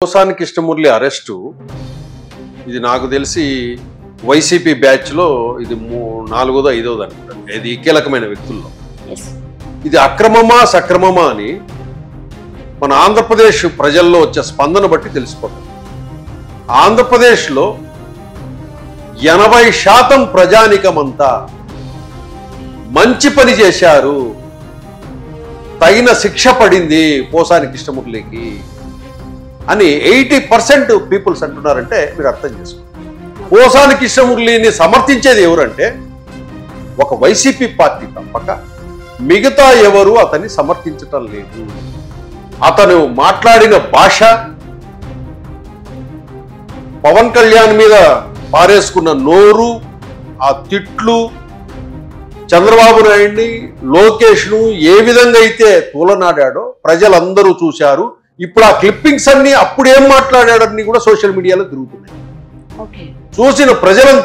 Posani Krishna Murali arrest ఇది నాకు తెలిసి వైసీపీ బ్యాచ్ లో ఇది 4వ 5వది అనుకుంటాను. ఇది కీలకమైన వ్యక్తుల్లో ఇది అక్రమమా సక్రమమా అని మన ఆంధ్రప్రదేశ్ ప్రజల్లో వచ్చే స్పందన బట్టి తెలిసిపోతుంది. ఆంధ్రప్రదేశ్లో 80% ప్రజానికమంతా మంచి పని చేశారు, తగిన శిక్ష పడింది పోసాని కృష్ణమురళికి అని 80% పీపుల్స్ అంటున్నారంటే మీరు అర్థం చేసుకోండి. పోసాని కృష్ణమురళిని సమర్థించేది ఎవరంటే ఒక వైసీపీ పార్టీ తప్పక మిగతా ఎవరు అతన్ని సమర్థించటం లేదు. అతను మాట్లాడిన భాష, పవన్ కళ్యాణ్ మీద పారేసుకున్న నోరు, ఆ తిట్లు, చంద్రబాబు నాయుడిని లోకేష్ను ఏ విధంగా అయితే తూలనాడాడో ప్రజలందరూ చూశారు. ఇప్పుడు ఆ క్లిప్పింగ్స్ అన్ని అప్పుడు ఏం మాట్లాడాడని కూడా సోషల్ మీడియాలో తిరుగుతున్నాయి. చూసిన ప్రజలంతా